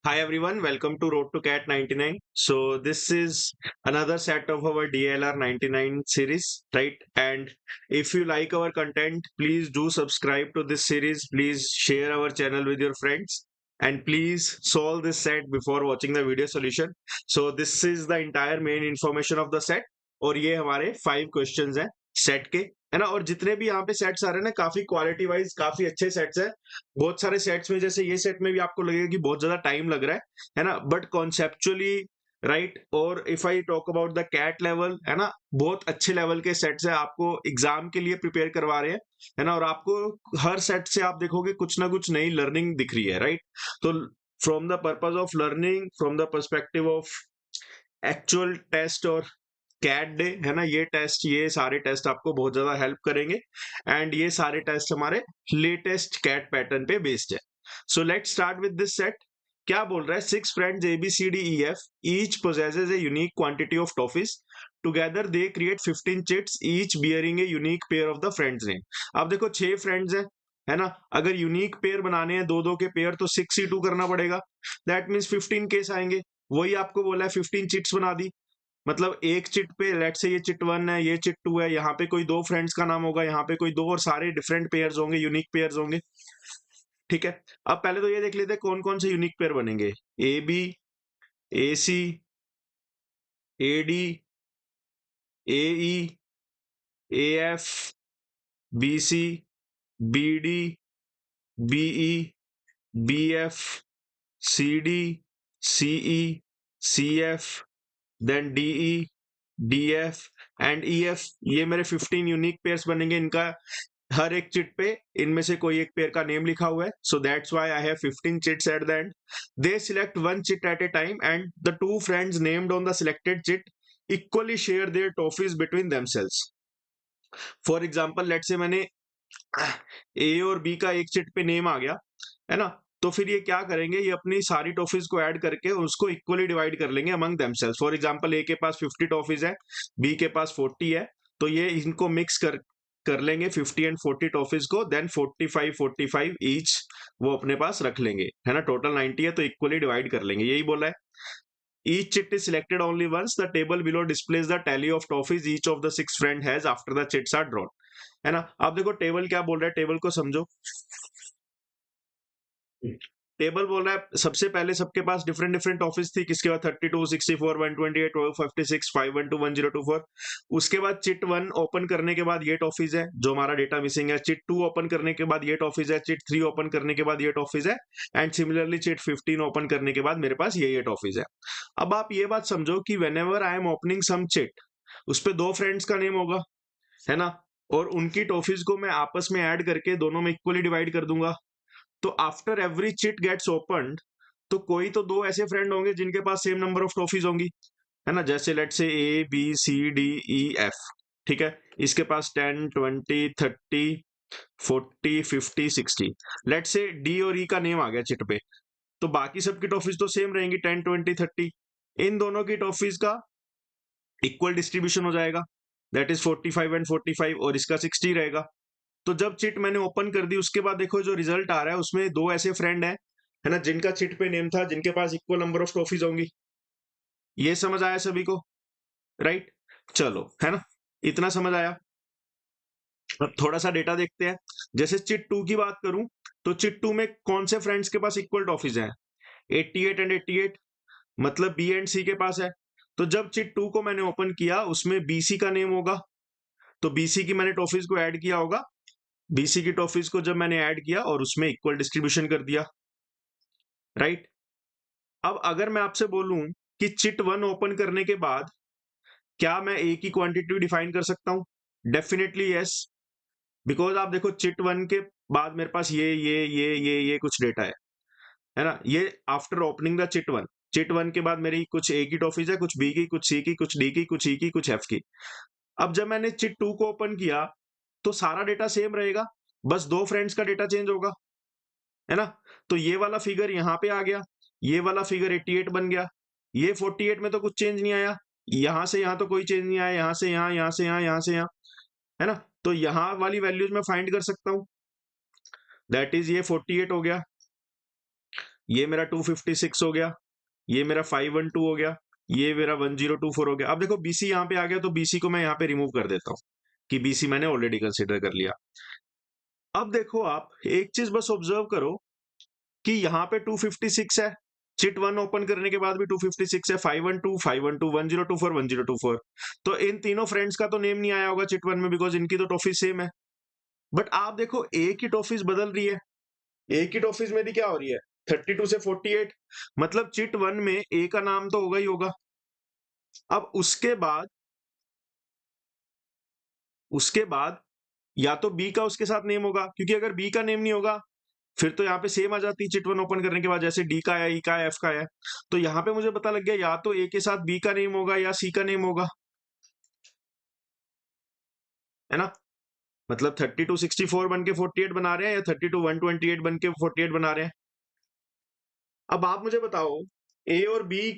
Hi everyone, welcome to Road to Cat 99. So this is another set of our DLR 99 series, right? And if you like our content, please do subscribe to this series. Please share our channel with your friends and please solve this set before watching the video solution. So this is the entire main information of the set और ये हमारे 5 questions हैं set के, है ना। और जितने भी यहाँ पे सेट्स आ रहे हैं ना, काफी क्वालिटी वाइज काफी अच्छे सेट्स हैं। बहुत सारे सेट्स में जैसे ये सेट में भी आपको लगेगा कि बहुत ज्यादा टाइम लग रहा है ना, बट कॉन्सेप्चुअली राइट। और if I talk about the CAT level, है ना, बहुत अच्छे लेवल के सेट्स है, आपको एग्जाम के लिए प्रिपेयर करवा रहे हैं, है ना। और आपको हर सेट से आप देखोगे कुछ ना कुछ नई लर्निंग दिख रही है, राइट। तो from the purpose of learning, from the perspective of actual test और कैट डे, है ना, ये सारे टेस्ट आपको बहुत ज्यादा हेल्प करेंगे। एंड ये सारे टेस्ट हमारे लेटेस्ट कैट पैटर्न पे बेस्ड है। So let's start with this set. क्या बोल रहा है? 6 friends A B C D E F each possesses a unique quantity of toffees. Together they create 15 chits, each bearing a unique pair of the friends name. अब देखो 6 friends हैं, है ना। अगर यूनिक पेयर बनाने हैं, दो दो के पेयर, तो 6 2 करना पड़ेगा। दैट मीन्स 15 केस आएंगे। वही आपको बोला है 15 चिट्स बना दी। मतलब एक चिट पे लेट से ये चिट 1 है, ये चिट 2 है, यहाँ पे कोई 2 फ्रेंड्स का नाम होगा, यहाँ पे कोई 2, और सारे डिफरेंट पेयर्स होंगे, यूनिक पेयर्स होंगे। ठीक है। अब पहले तो ये देख लेते हैं कौन कौन से यूनिक पेयर बनेंगे। A B, A C, A D, A E, A F, B C, B D, B E, B F, C D, C E, C F, then D E, D F and E F. ये मेरे 15 unique pairs बनेंगे। इनका हर एक chit पे इनमें से कोई एक पेयर का नेम लिखा हुआ है। So that's why I have 15 chits at the end. They select one chit at a time and the two friends named on the selected chit equally share their toffees between themselves. For example let's say मैंने ए और B का एक chit पे name आ गया, है ना। तो फिर ये क्या करेंगे, ये अपनी सारी टॉफीज को ऐड करके उसको इक्वली डिवाइड कर लेंगे अमंग देमसेल्व्स। फॉर एग्जांपल ए के पास 50 टॉफीज है, बी के पास 40 है, तो ये इनको मिक्स कर लेंगे 50 एंड 40 टॉफीज को, देन 45 ईच वो अपने पास रख लेंगे, है ना। टोटल 90 है तो इक्वली डिवाइड कर लेंगे, यही बोला है। Each chit is selected only once. The table below displays the tally of toffees each of the 6 friend has after the chits are drawn. है ना। अब देखो टेबल क्या बोल रहा है, टेबल को समझो। टेबल बोल रहा है सबसे पहले सबके पास डिफरेंट डिफरेंट टॉफीज थी, किसके बाद 32, 64, 128, 56, 512, 1024। उसके बाद चिट 1 ओपन करने के बाद ये टॉफीज है जो हमारा डेटा मिसिंग है। चिट 2 ओपन करने के बाद ये टॉफीज है। चिट 3 ओपन करने के बाद ये टॉफीज है। एंड सिमिलरली चिट 15 ओपन करने के बाद मेरे पास ये टॉफीज है। अब आप ये बात समझो कि whenever I am opening some chit, उस पर 2 फ्रेंड्स का नेम होगा, है ना। और उनकी टॉफीज को मैं आपस में ऐड करके दोनों में इक्वली डिवाइड कर दूंगा। तो after every chit gets opened, तो कोई तो 2 ऐसे फ्रेंड होंगे जिनके पास सेम नंबर ऑफ ट्रॉफीज होंगी, है ना। जैसे let say A B C D E F, ठीक है। इसके पास 10, 20, 30, 40, 50, 60। लेट से डी और ई का नेम आ गया चिट पे, तो बाकी सबकी ट्रॉफीज तो सेम रहेंगी, 10, 20, 30। इन दोनों की ट्रॉफीज का इक्वल डिस्ट्रीब्यूशन हो जाएगा, दैट इज 45 एंड 45, और इसका 60 रहेगा। तो जब चिट मैंने ओपन कर दी, उसके बाद देखो जो रिजल्ट आ रहा है उसमें 2 ऐसे फ्रेंड है ना, जिनका चिट पे नेम था, जिनके पास इक्वल नंबर ऑफ ट्रॉफीज होंगी। ये समझ आया सभी को, राइट। चलो, है ना, इतना समझ आया। अब थोड़ा सा डेटा देखते हैं। जैसे चिट 2 की बात करूं, तो चिट 2 में कौन से फ्रेंड्स के पास इक्वल ट्रॉफीज हैं? 88 एंड 88, मतलब बी एंड सी के पास है। तो जब चिट 2 को मैंने ओपन किया, उसमें बीसी का नेम होगा, तो बीसी की मैंने ट्रॉफीज को ऐड किया होगा। बीसी की टॉफीज को जब मैंने ऐड किया और उसमें इक्वल डिस्ट्रीब्यूशन कर दिया, राइट। अब अगर मैं आपसे बोलूं कि चिट 1 ओपन करने के बाद क्या मैं ए की क्वांटिटी डिफाइन कर सकता हूं? डेफिनेटली यस, बिकॉज आप देखो चिट 1 के बाद मेरे पास ये कुछ डेटा है ना। ये after opening the chit 1, chit 1 के बाद मेरी कुछ ए की टॉफीज है, कुछ बी की, कुछ सी की, कुछ डी की, कुछ ई की, कुछ एफ की। अब जब मैंने चिट 2 को ओपन किया, तो सारा डेटा सेम रहेगा, बस 2 फ्रेंड्स का डेटा चेंज होगा, है ना। तो ये वाला फिगर यहाँ पे आ गया, ये वाला फिगर 88 बन गया। ये 48 में तो कुछ चेंज नहीं आया, यहां से यहां तो कोई चेंज नहीं आया, यहां से यहां, यहां से यहां, यहां से यहां, है ना। तो यहां वाली वैल्यूज मैं फाइंड कर सकता हूं, दैट इज ये 48 हो गया। ये मेरा 256 हो गया, ये मेरा 512 हो गया, ये मेरा 1024 हो गया। अब देखो बीसी यहाँ पे आ गया, तो बीसी को मैं यहाँ पे रिमूव कर देता हूँ कि बीसी मैंने ऑलरेडी कंसिडर कर लिया। अब देखो आप एक चीज बस ऑब्जर्व करो कि यहाँ पे 256 है, चिट 1 ओपन करने के बाद भी 256 है, 512 512 1024 1024। तो इन तीनों फ्रेंड्स का तो नेम नहीं आया होगा चिट 1 में, बिकॉज इनकी तो टॉफी सेम है। बट आप देखो ए की टॉफीज बदल रही है, ए की टॉफीज मेरी क्या हो रही है 32 से 48, मतलब चिट 1 में ए का नाम तो होगा ही होगा। अब उसके बाद या तो बी का उसके साथ नेम होगा, क्योंकि अगर बी का नेम नहीं होगा फिर तो यहाँ पे सेम आ जाती है चिट 1 ओपन करने के बाद, जैसे डी का है, ई का है, एफ का है। तो यहाँ पे मुझे पता लग गया या तो ए के साथ बी का नेम होगा या सी का नेम होगा, है ना। मतलब 32 64 बन के 48 बना रहे हैं, या 32 128 बन के 48 बना रहे हैं। अब आप मुझे बताओ ए और बी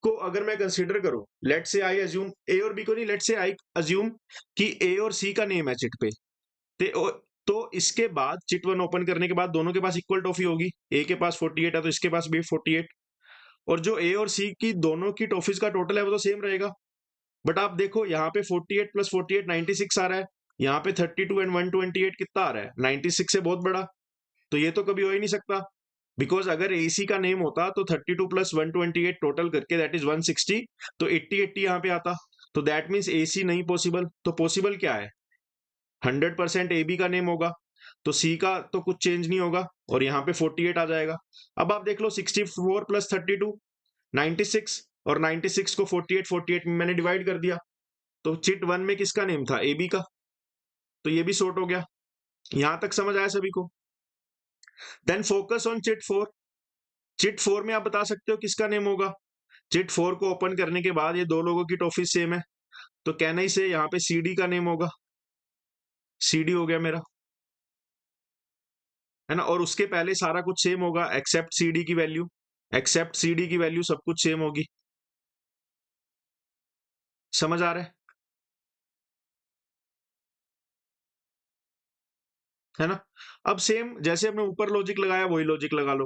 को अगर मैं कंसीडर करूं, लेट से आई अज्यूम, ए और बी को नहीं, लेट से आई अज्यूम कि ए और सी का नेम है चिट पे, तो इसके बाद चिट 1 ओपन करने के बाद दोनों के पास इक्वल टॉफी होगी, ए के पास 48 है तो इसके पास भी 48, और जो ए और सी की दोनों की टॉफीज का टोटल है वो तो सेम रहेगा। बट आप देखो यहाँ पे 48 प्लस 48 96 आ रहा है, यहाँ पे 32 एंड 128 कितना आ रहा है 96 से बहुत बड़ा, तो ये तो कभी हो ही नहीं सकता। बिकॉज अगर एसी का नेम होता तो 32 प्लस 128 टोटल करके दैट इज 160, तो 80 यहाँ पे आता, तो दैट मीन्स एसी नहीं पॉसिबल। तो पॉसिबल क्या है, 100% ए बी का नेम होगा, तो सी का तो कुछ चेंज नहीं होगा, और यहाँ पे 48 आ जाएगा। अब आप देख लो 64 प्लस 32 96, और 96 को 48 में मैंने डिवाइड कर दिया, तो चिट 1 में किसका नेम था, ए बी का, तो ये भी सॉर्ट हो गया। यहां तक समझ आया सभी को। Then focus on chit 4। Chit 4 में आप बता सकते हो किसका नेम होगा। चिट 4 को ओपन करने के बाद ये दो लोगों की टॉफी सेम है, तो कहना ही से यहाँ पे सीडी का नेम होगा, सीडी हो गया मेरा, है ना। और उसके पहले सारा कुछ सेम होगा एक्सेप्ट सीडी की वैल्यू, एक्सेप्ट सीडी की वैल्यू सब कुछ सेम होगी। समझ आ रहा है ना। अब सेम जैसे हमने ऊपर लॉजिक लगाया वही लॉजिक लगा लो।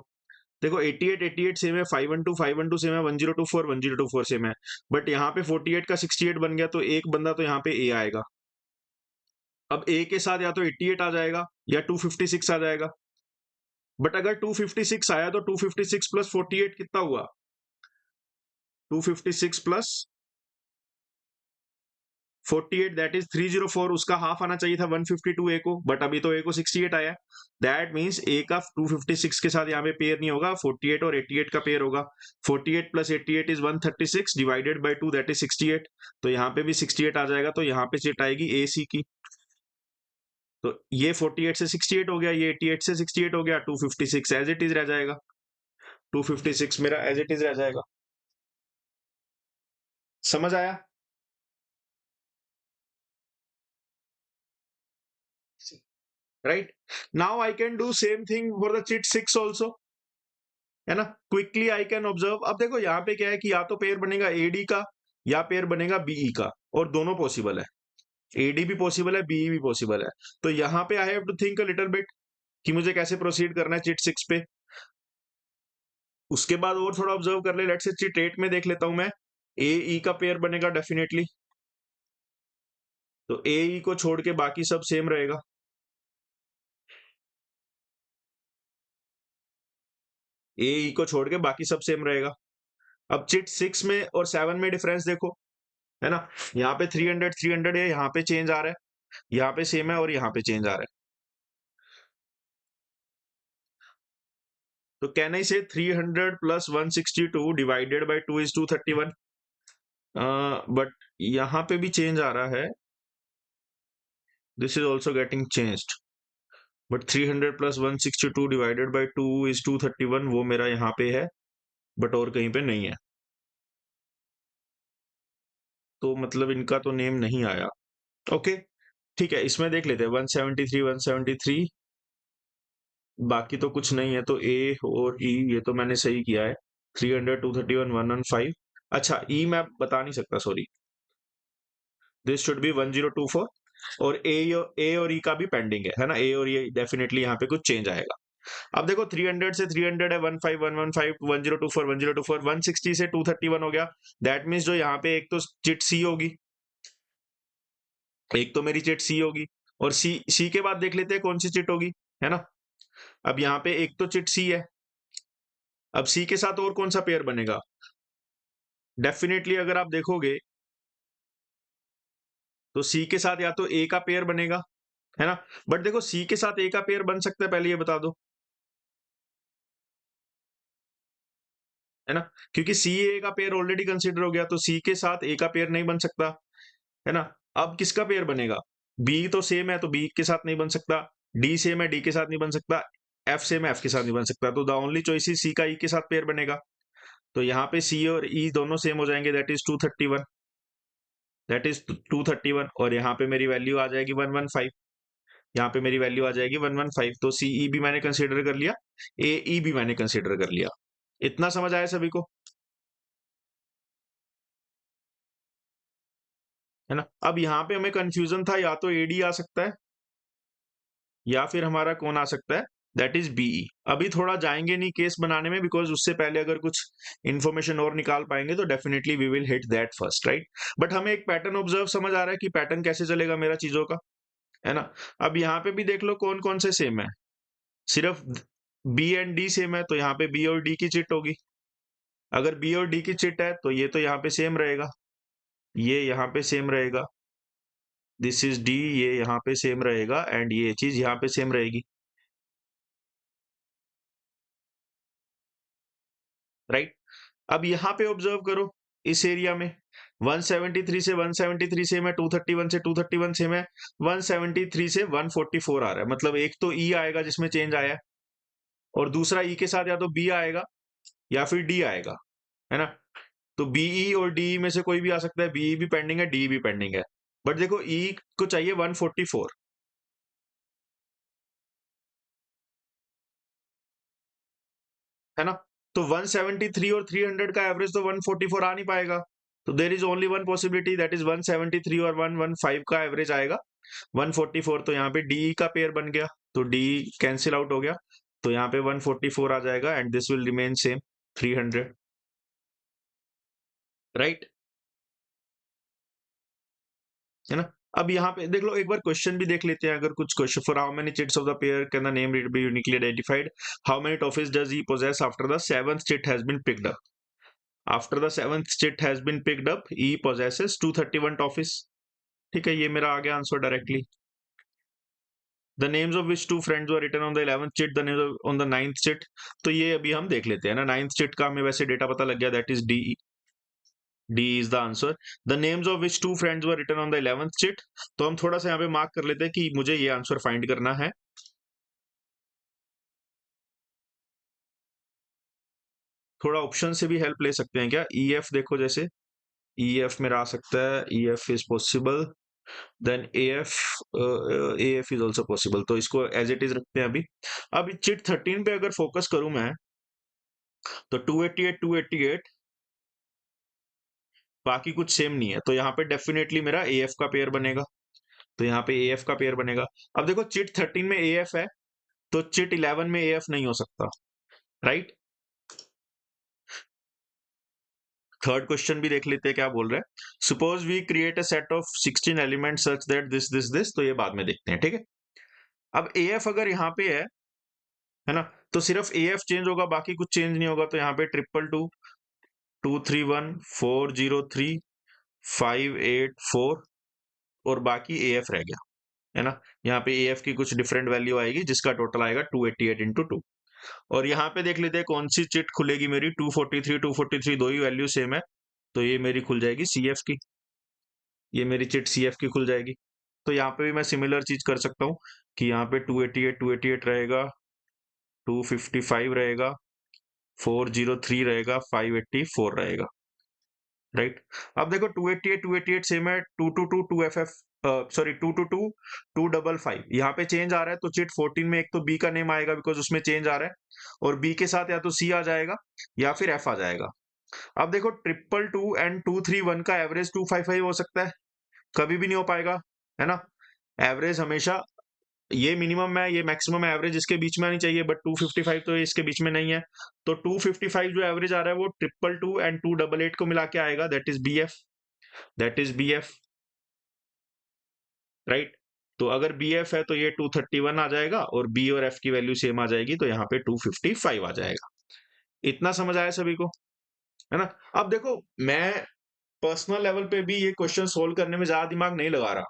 देखो 88 सेम है, 512 सेम है, 1024 सेम है, बट यहाँ पे 48 का 68 बन गया, तो एक बंदा तो यहाँ पे ए आएगा। अब ए के साथ या तो 88 आ जाएगा या 256 आ जाएगा, बट अगर 256 आया तो 256 प्लस 48 कितना हुआ, 256 प्लस 48 दैट इज 304, उसका हाफ आना चाहिए था 152 ए को, बट अभी तो ए को 68 आया, दैट मींस ए का 256 के साथ यहाँ पे पेयर नहीं होगा, 48 और 88 का पेयर होगा। 48 plus 88 is 136 divided by 2 that is 68, तो यहाँ पे भी 68 आ जाएगा, तो यहाँ पे चिट आएगी ए सी की। तो ये 48 से 68 हो गया, ये 88 से 68 हो गया, 256 एज इट इज रह जाएगा, 256 मेरा एज इट इज रह जाएगा। समझ आया। Right, now I can do same thing for the chit 6 also, है ना। Quickly I can observe. अब देखो यहाँ पे क्या है कि या तो पेयर बनेगा एडी का या पेयर बनेगा बीई का, और दोनों पॉसिबल है, एडी भी पॉसिबल है, बीई भी पॉसिबल है। तो यहाँ पे I have to think a little bit कि मुझे कैसे प्रोसीड करना है चिट 6 पे। उसके बाद और थोड़ा ऑब्जर्व कर ले, लेट्स से चिट 8 में देख लेता हूं मैं, ए ई का पेयर बनेगा डेफिनेटली, तो ए ई को छोड़ के बाकी सब सेम रहेगा। ए ई को छोड़ के बाकी सब सेम रहेगा। अब चिट 6 में और 7 में डिफरेंस देखो, है ना। यहाँ पे 300 300 है, यहाँ पे चेंज आ रहा है, यहाँ पे सेम है और यहाँ पे चेंज आ रहा है, तो कैन आई से 300 plus 162 divided by 2 is 231, but यहाँ पे भी चेंज आ रहा है, this is also getting changed, but 300 plus 162 divided by 2 is 231, वो मेरा यहाँ पे है बट और कहीं पे नहीं है, तो मतलब इनका तो नेम नहीं आया। ओके ठीक है, इसमें देख लेते हैं 173 173, बाकी तो कुछ नहीं है, तो ए और ई ये तो मैंने सही किया है, 300 231 115। अच्छा ई मैं बता नहीं सकता, सॉरी, दिस शुड बी 1024, और ए और ई का भी पेंडिंग है ना, ए और ये डेफिनेटली यहाँ पे कुछ चेंज आएगा। अब देखो 300 से 300 है 15 115 1024 1024 160 से 231 हो गया। दैट मीन्स जो यहाँ पे एक तो चिट सी होगी, एक तो मेरी चिट सी होगी, और सी के बाद देख लेते हैं कौन सी चिट होगी, है ना। अब यहाँ पे एक तो चिट सी है, अब सी के साथ और कौन सा पेयर बनेगा? डेफिनेटली अगर आप देखोगे तो सी के साथ या तो ए का पेयर बनेगा, है ना। बट देखो सी के साथ ए का पेयर बन सकता है, पहले ये बता दो, है ना, क्योंकि सी ए का पेयर ऑलरेडी कंसीडर हो गया, तो सी के साथ ए का पेयर नहीं बन सकता, है ना। अब किसका पेयर बनेगा? बी तो सेम है तो बी के साथ नहीं बन सकता, डी सेम है डी के साथ नहीं बन सकता, एफ सेम है एफ के साथ नहीं बन सकता, तो the only choice is C का ई के साथ पेयर बनेगा। तो यहाँ पे सी और ई दोनों सेम हो जाएंगे, दैट इज 231, दैट इज 231, और यहाँ पे मेरी वैल्यू आ जाएगी 115, यहाँ पे मेरी वैल्यू आ जाएगी 115, तो सी ई भी मैंने कंसीडर कर लिया, ए ई भी मैंने कंसीडर कर लिया। इतना समझ आया सभी को, है ना। अब यहाँ पे हमें कंफ्यूजन था, या तो एडी आ सकता है या फिर हमारा कौन आ सकता है, दैट इज बीई। अभी थोड़ा जाएंगे नहीं केस बनाने में, बिकॉज उससे पहले अगर कुछ इंफॉर्मेशन और निकाल पाएंगे तो definitely we will hit that first, right. But हमें एक पैटर्न ऑब्जर्व समझ आ रहा है कि पैटर्न कैसे चलेगा मेरा चीजों का, है ना। अब यहाँ पे भी देख लो कौन कौन से सेम है, सिर्फ बी एंड डी सेम है, तो यहाँ पे बी और डी की चिट होगी। अगर बी और डी की चिट है तो ये तो यहाँ पे सेम रहेगा, ये यहाँ पे सेम रहेगा, दिस इज डी, ये यहाँ पे सेम रहेगा, एंड ये चीज यहाँ पे सेम रहेगी, राइट। अब यहाँ पे ऑब्जर्व करो, इस एरिया में 173 से 173 सेम है, 231 से 231 सेम है, 173 से 144 आ रहा है, मतलब एक तो ई आएगा जिसमें चेंज आया है, और दूसरा ई के साथ या तो बी आएगा या फिर डी आएगा, है ना। तो बीई और डी में से कोई भी आ सकता है, बीई भी पेंडिंग है डी भी पेंडिंग है, बट देखो ई को चाहिए 144, है ना। तो 173 और 300 का एवरेज तो 144 आ नहीं पाएगा, तो there is only one possibility, that is 173 और 115 का एवरेज आएगा 144, तो यहाँ पे डी का पेयर बन गया, तो डी कैंसिल आउट हो गया, तो यहाँ पे 144 आ जाएगा, and this will remain same 300, right, है ना। अब यहाँ पे देख लो, एक बार क्वेश्चन भी देख लेते हैं, अगर कुछ question, for how many chits of the pair can the name be uniquely identified, how many toffees does he possess after the seventh chit has been picked up, after the seventh chit has been picked up he possesses 231 toffees, ठीक है, ये मेरा आ गया answer directly. The names of which two friends were written on the 11th chit, the names on the 9th chit, तो ये अभी हम देख लेते हैं ना, 9th चिट का हमें वैसे डेटा पता लग गया, that is D, D is the answer. The names of which two friends were written on the 11th chit, तो हम थोड़ा सा यहाँ पे मार्क कर लेते हैं कि मुझे ये आंसर फाइंड करना है। थोड़ा ऑप्शन से भी हेल्प ले सकते हैं क्या? ई एफ देखो, जैसे ई एफ मेरा आ सकता है, E F is possible, then A F is also possible, तो इसको एज इट इज रखते हैं अभी। अब चिट 13 पे अगर फोकस करूं मैं, तो 288 288 बाकी कुछ सेम नहीं है, तो यहाँ पे डेफिनेटली मेरा ए एफ का पेयर बनेगा, तो यहाँ पे ए एफ का पेयर बनेगा। अब देखो चिट 13 में ए एफ है, तो चिट 11 में ए एफ नहीं हो सकता, राइट। थर्ड क्वेश्चन भी देख लेते हैं क्या बोल रहे हैं। Suppose we create a set of 16 element such that this this this, तो ये बाद में देखते हैं, ठीक है। अब ए एफ अगर यहाँ पे है ना, तो सिर्फ ए एफ चेंज होगा, बाकी कुछ चेंज नहीं होगा, तो यहाँ पे 222 231 403 584 और बाकी ए एफ रह गया, है ना। यहाँ पे ए एफ की कुछ डिफरेंट वैल्यू आएगी, जिसका टोटल आएगा 288 इंटू 2, और यहाँ पे देख लेते हैं कौन सी चिट खुलेगी मेरी, 243 दो ही वैल्यू सेम है, तो ये मेरी खुल जाएगी सी एफ की, ये मेरी चिट सी एफ की खुल जाएगी। तो यहाँ पे भी मैं सिमिलर चीज कर सकता हूँ कि यहाँ पे 288 रहेगा, 255 रहेगा, 403 रहेगा, 584 रहेगा, राइट। अब देखो 288 सेम है, 222 2FF, सॉरी 222 255, यहाँ पे चेंज आ रहा है, तो चिट 14 में एक तो बी का नेम आएगा बिकॉज उसमें चेंज आ रहा है, और बी के साथ या तो सी आ जाएगा या फिर एफ आ जाएगा। अब देखो 222 एंड 231 का एवरेज 255 हो सकता है, कभी भी नहीं हो पाएगा, है ना। एवरेज हमेशा ये मिनिमम है, ये मैक्सिमम एवरेज इसके बीच में आनी चाहिए, बट 255 तो इसके बीच में नहीं है। तो 255 जो एवरेज आ रहा है वो 222 एंड 288 को मिला के आएगा, that is B F, that is B F, right. तो अगर बी एफ है तो ये 231 आ जाएगा, और बी और एफ की वैल्यू सेम आ जाएगी, तो यहाँ पे 255 आ जाएगा। इतना समझ आया सभी को, है ना। अब देखो, मैं पर्सनल लेवल पे भी ये क्वेश्चन सोल्व करने में ज्यादा दिमाग नहीं लगा रहा।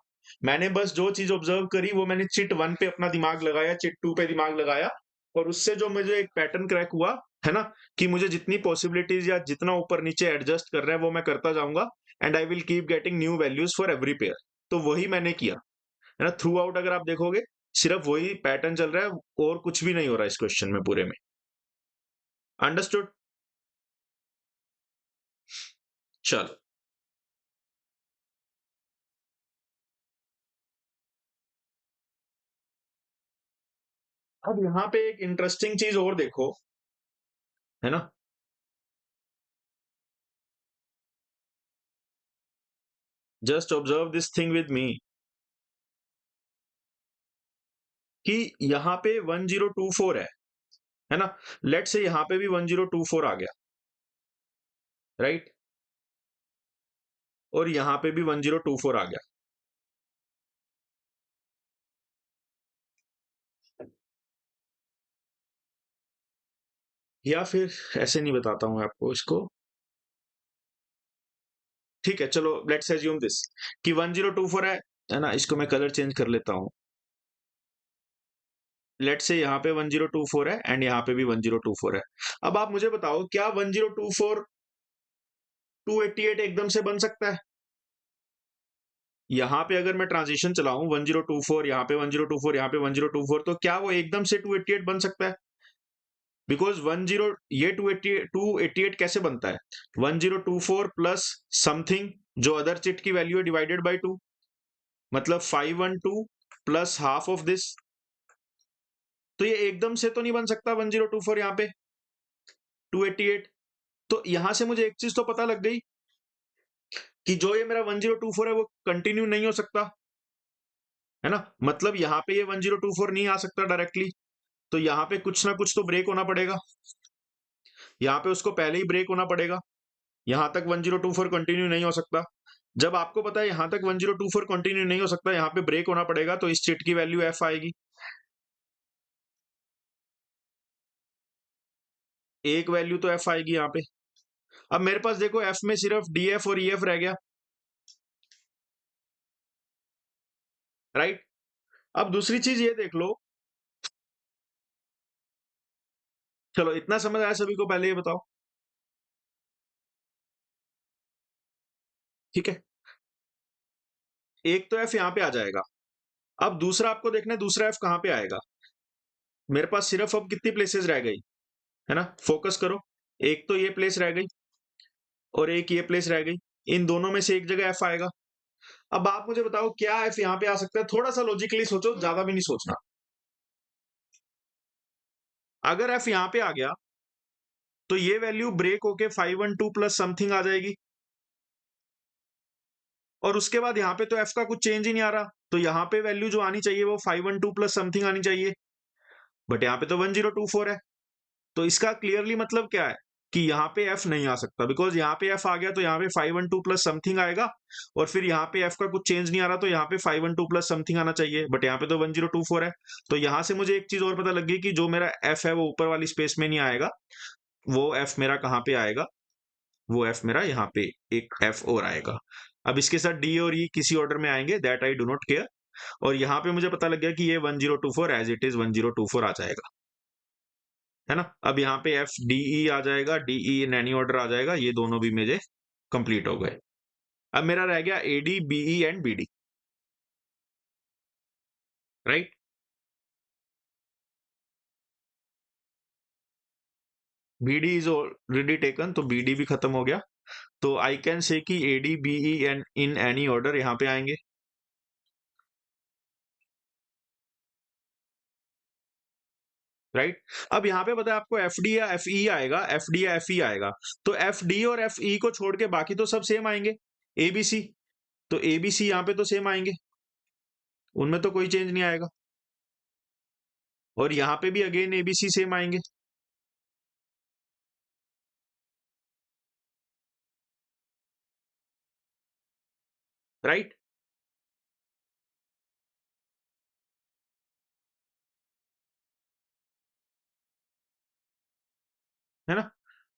मैंने बस जो चीज ऑब्जर्व करी वो मैंने चिट 1 पे अपना दिमाग लगाया, चिट 2 पे दिमाग लगाया, और उससे जो मुझे एक पैटर्न क्रैक हुआ, है ना, कि मुझे जितनी पॉसिबिलिटीज या जितना ऊपर नीचे एडजस्ट कर रहा है वो मैं करता जाऊंगा, and I will keep getting new values for every pair. तो वही मैंने किया, है ना। थ्रू आउट अगर आप देखोगे सिर्फ वही पैटर्न चल रहा है, और कुछ भी नहीं हो रहा है इस क्वेश्चन में पूरे में। अंडरस्टूड? चलो, अब यहाँ पे एक इंटरेस्टिंग चीज और देखो, है ना। Just observe this thing with me, कि यहाँ पे 1024 है ना। लेट से यहाँ पे भी 1024 आ गया, राइट, और यहाँ पे भी 1024 आ गया। या फिर ऐसे नहीं बताता हूं आपको इसको, ठीक है, चलो लेट्स एज्यूम दिस कि 1024 है ना। इसको मैं कलर चेंज कर लेता हूं। लेट से यहाँ पे 1024 है, एंड यहाँ पे भी 1024 है। अब आप मुझे बताओ, क्या 1024 288 एकदम से बन सकता है? यहाँ पे अगर मैं ट्रांजिशन चलाऊं 1024, यहाँ पे 1024, यहाँ पे 1024, तो क्या वो एकदम से 288 बन सकता है? बिकॉज 10 ये 288 कैसे बनता है? 1024 प्लस समथिंग जो अदर चिट की वैल्यू है डिवाइडेड बाई 2, मतलब 512 प्लस हाफ ऑफ दिस। तो ये एकदम से तो नहीं बन सकता 1024 यहाँ पे 288। तो यहां से मुझे एक चीज तो पता लग गई कि जो ये मेरा 1024 है वो कंटिन्यू नहीं हो सकता, है ना। मतलब यहाँ पे ये 1024 नहीं आ सकता डायरेक्टली, तो यहाँ पे कुछ ना कुछ तो ब्रेक होना पड़ेगा। यहाँ पे उसको पहले ही ब्रेक होना पड़ेगा, यहां तक 1024 कंटिन्यू नहीं हो सकता। जब आपको पता है यहां तक 1024 कंटिन्यू नहीं हो सकता, यहाँ पे ब्रेक होना पड़ेगा, तो इस चिट की वैल्यू एफ आएगी। एक वैल्यू तो एफ आएगी यहाँ पे। अब मेरे पास देखो एफ में सिर्फ डी एफ और ई एफ रह गया, राइट। अब दूसरी चीज ये देख लो, चलो इतना समझ आया सभी को, पहले ये बताओ, ठीक है। एक तो एफ यहाँ पे आ जाएगा। अब दूसरा आपको देखना है, दूसरा एफ कहाँ पे आएगा। मेरे पास सिर्फ अब कितनी प्लेसेस रह गई, है ना, फोकस करो। एक तो ये प्लेस रह गई, और एक ये प्लेस रह गई। इन दोनों में से एक जगह एफ आएगा। अब आप मुझे बताओ, क्या एफ यहाँ पे आ सकता है? थोड़ा सा लॉजिकली सोचो, ज्यादा भी नहीं सोचना। अगर एफ यहाँ पे आ गया तो ये वैल्यू ब्रेक होके 512 प्लस समथिंग आ जाएगी, और उसके बाद यहाँ पे तो एफ का कुछ चेंज ही नहीं आ रहा, तो यहाँ पे वैल्यू जो आनी चाहिए वो 512 प्लस समथिंग आनी चाहिए, बट यहाँ पे तो 1024 है। तो इसका क्लियरली मतलब क्या है कि यहाँ पे एफ नहीं आ सकता, बिकॉज यहाँ पे एफ आ गया तो यहाँ पे 512 प्लस समथिंग आएगा, और फिर यहाँ पे एफ का कुछ चेंज नहीं आ रहा, तो यहाँ पे 512 प्लस समथिंग आना चाहिए, बट यहाँ पे तो 1024 है। तो यहाँ से मुझे एक चीज और पता लग गई कि जो मेरा एफ है वो ऊपर वाली स्पेस में नहीं आएगा, वो एफ मेरा कहाँ पे आएगा, वो एफ मेरा यहाँ पे एक एफ और आएगा। अब इसके साथ डी और ई किसी ऑर्डर में आएंगे, that I do not care. और यहाँ पे मुझे पता लग गया कि ये 1024 एज इट इज 1024 आ जाएगा, है ना। अब यहाँ पे एफ डी ई आ जाएगा, D E in any order आ जाएगा, ये दोनों भी मेरे कंप्लीट हो गए। अब मेरा रह गया A D B E and B D, right. B D is already taken, तो बी डी भी खत्म हो गया। तो आई कैन से कि A D B E and in any order यहाँ पे आएंगे, राइट। अब यहाँ पे पता है आपको एफ डी या एफ ई आएगा, एफ डी या एफ ई आएगा, तो एफ डी और एफ ई को छोड़ के बाकी तो सब सेम आएंगे, ए बी सी। तो ए बी सी यहाँ पे तो सेम आएंगे, उनमें तो कोई चेंज नहीं आएगा, और यहाँ पे भी अगेन एबीसी सेम आएंगे, राइट। है ना।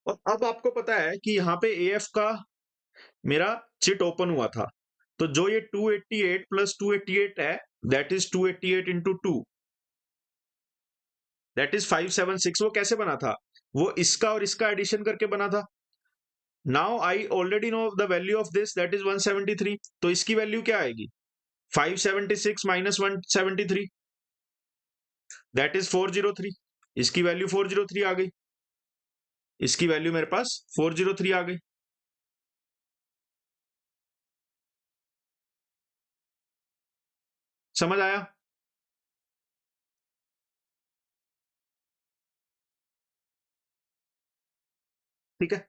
और अब आपको पता है कि यहाँ पे एएफ का मेरा चिट ओपन हुआ था, तो जो ये 288 प्लस 288 है, that is 288 into 2, that is 576। वो कैसे बना था? वो इसका और इसका एडिशन करके बना था। Now I already know the value of this, that is 173। तो इसकी वैल्यू क्या आएगी? 576 माइनस 173, दैट इज 403। इसकी वैल्यू 403 आ गई, इसकी वैल्यू मेरे पास 403 आ गई। समझ आया? ठीक है।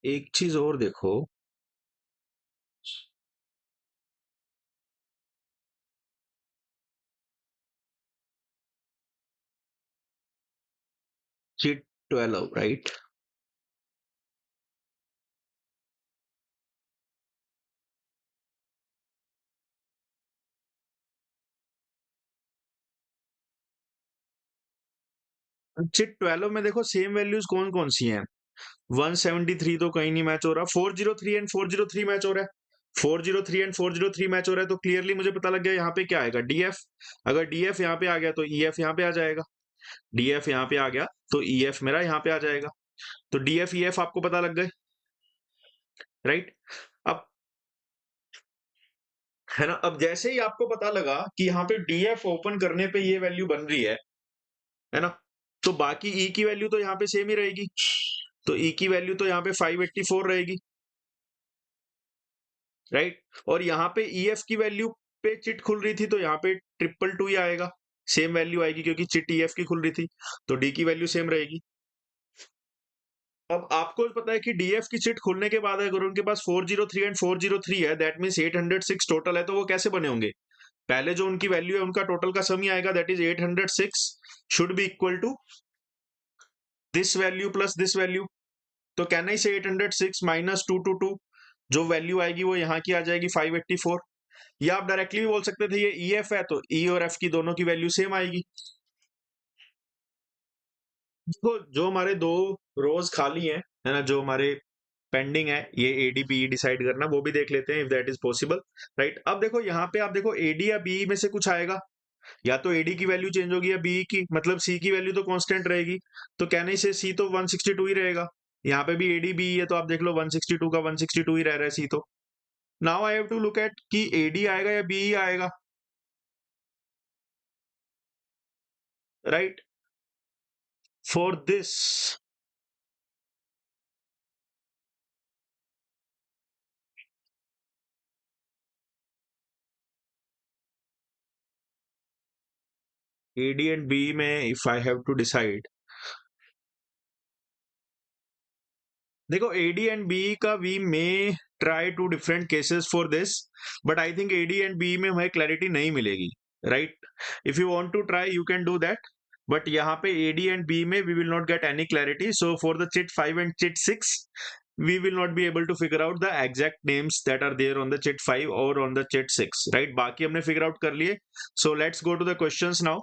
एक चीज और देखो, चिट 12, राइट। चिट 12 में देखो सेम वैल्यूज कौन कौन सी हैं। 173 तो कहीं नहीं मैच हो रहा, 403 एंड 403 मैच हो रहा है, 403 एंड 403 मैच हो रहा है, तो क्लियरली मुझे पता लग गया यहाँ पे क्या आएगा, डीएफ। अगर डीएफ यहाँ पे आ गया तो ईएफ यहाँ पे आ जाएगा, डीएफ यहाँ पे आ गया तो ईएफ मेरा यहाँ पे आ जाएगा। तो डीएफ ईएफ आपको पता लग गए, राइट। अब है ना, अब जैसे ही आपको पता लगा कि यहाँ पे डीएफ ओपन करने पे ये वैल्यू बन रही है ना, तो बाकी ई की वैल्यू तो यहाँ पे सेम ही रहेगी। तो ई की वैल्यू तो यहाँ पे 584 रहेगी, राइट। और यहाँ पे ईएफ की वैल्यू पे चिट खुल रही थी, तो यहाँ पे 222 ही आएगा, सेम वैल्यू आएगी क्योंकि चिट ईएफ की खुल रही थी, तो डी की वैल्यू सेम रहेगी। अब आपको पता है कि डीएफ की चिट खुलने के बाद अगर उनके पास 403 एंड 403 है, दैट मींस 806 टोटल है, तो वो कैसे बने होंगे? पहले जो उनकी वैल्यू है उनका टोटल का सम ही आएगा, that is 806 should be equal to this value plus this value. तो कैन आई से 806 माइनस 222, जो वैल्यू आएगी वो यहाँ की आ जाएगी 584। या आप डायरेक्टली भी बोल सकते थे ये ईएफ है, तो ई और एफ की दोनों की वैल्यू सेम आएगी। तो जो हमारे दो रोज खाली हैं, है ना, जो हमारे पेंडिंग है, ये एडीबीई डिसाइड करना, वो भी देख लेते हैं if that is possible, right. अब देखो यहाँ पे आप देखो एडी या बीई में से कुछ आएगा, या तो एडी की वैल्यू चेंज होगी या बीई की, मतलब सी की वैल्यू तो कांस्टेंट रहेगी, तो कहने से सी तो 162 ही रहेगा। यहाँ पे भी एडी बीई है, तो आप देख लो 162 का 162 ही रह रहा है सी तो। Now I have to look at कि एडी आएगा या बीई आएगा, right. For this AD and BE में if I have to decide, देखो एडी एंड बी का we may try two different cases for this, but I think AD and B में हमें clarity नहीं मिलेगी, right. If you want to try you can do that, but यहाँ पे AD and B में we will not get any clarity. So for the chit 5 and chit 6 we will not be able to figure out the exact names that are there on the chit 5 or on the chit 6, right। बाकी हमने figure out कर लिए। So let's go to the questions now।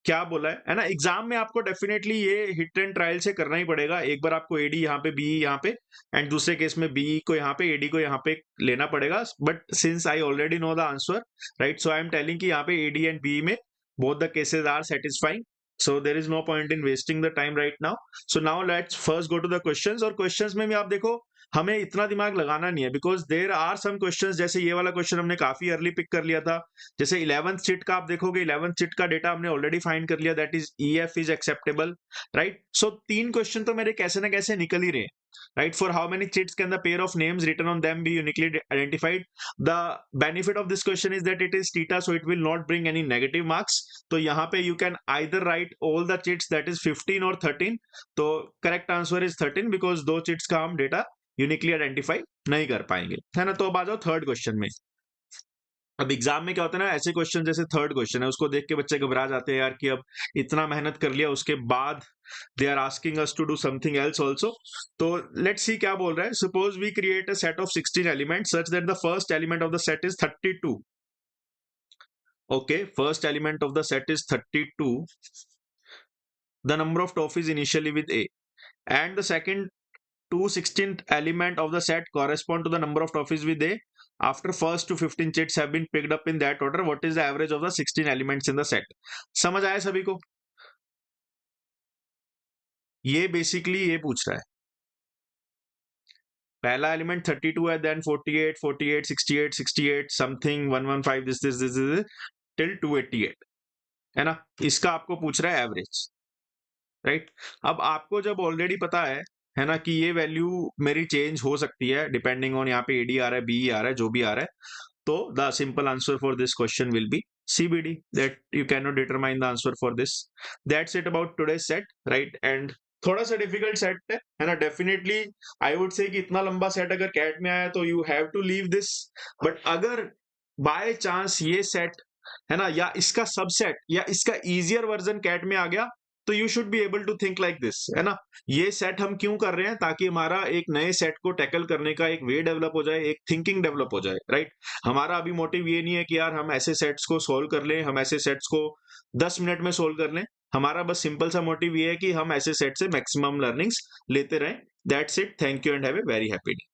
क्या बोला है ना, exam में आपको डेफिनेटली ये हिट एंड ट्रायल से करना ही पड़ेगा। एक बार आपको एडी यहाँ पे, बी यहाँ पे, एंड दूसरे केस में बी को यहाँ पे, एडी को यहाँ पे लेना पड़ेगा। But since I already know the answer, right, so I am telling कि यहाँ पे एडी एंड बी में both the cases are satisfying, so there is no point in wasting the time right now. So now let's first go to the questions. और questions में भी आप देखो हमें इतना दिमाग लगाना नहीं है, because there are some questions, जैसे ये वाला क्वेश्चन हमने काफी अर्ली पिक कर लिया था। जैसे 11th चिट का आप देखोगे, 11th चिट का डेटा हमने ऑलरेडी फाइंड कर लिया, that is EF is acceptable, right. So 3 question तो मेरे कैसे ना कैसे निकल ही रहे, right? For how many chits can the pair of names written on them be uniquely identified? The benefit of this question is that it is theta, so it will not bring any negative marks. तो यहाँ पे you can either write all the chits, that is 15 or 13. तो correct answer is 13 because दो chits का हम data uniquely identify नहीं कर पाएंगे, है ना। तो अब आ जाओ थर्ड क्वेश्चन में। अब एग्जाम में क्या होता है ना, ऐसे क्वेश्चन जैसे थर्ड क्वेश्चन है, उसको देख के बच्चे घबरा जाते हैं यार कि अब इतना मेहनत कर लिया, उसके बाद they are asking us to do something else also. तो लेट्स सी क्या बोल रहा है। Suppose we create a set of 16 element such that the first element of the set is 32। Okay, first element of the set is 32, the number of toffees initially with A, and the second 2/16th element of the set correspond to the number of toffees with A. After first to 15 chits have been picked up in that order, what is the average of the 16 elements in the set? समझ आया सभी को? ये basically ये पूछ रहा है। पहला एलिमेंट 32 है, देन 48, 48, 68, 68, समथिंग 115, दिस टिल 288, है ना। इसका आपको पूछ रहा है एवरेज, राइट। अब आपको जब ऑलरेडी पता है ना, कि ये वैल्यू मेरी चेंज हो सकती है डिपेंडिंग ऑन यहाँ पे AD आ रहा है, BE आ रहा है, जो भी आ रहा है, तो the simple answer for this question will be CBD, that you can not determine the answer for this. That's it about today set, right. And थोड़ा सा डिफिकल्ट सेट है ना, डेफिनेटली आई वुड से कि इतना लंबा set अगर cat में आया तो you have to leave this. But अगर बाय चांस ये सेट है ना, या इसका सबसेट या इसका इजियर वर्जन कैट में आ गया, तो you should be able to think like this, है ना। ये सेट हम क्यों कर रहे हैं? ताकि हमारा एक नए सेट को टैकल करने का एक वे डेवलप हो जाए, एक थिंकिंग डेवलप हो जाए, राइट। हमारा अभी मोटिव ये नहीं है कि यार हम ऐसे सेट्स को सोल्व कर लें, हम ऐसे सेट्स को 10 मिनट में सोल्व कर लें। हमारा बस सिंपल सा मोटिव ये है कि हम ऐसे सेट से मैक्सिमम लर्निंग्स लेते रहें। That's it, thank you and have a very happy day.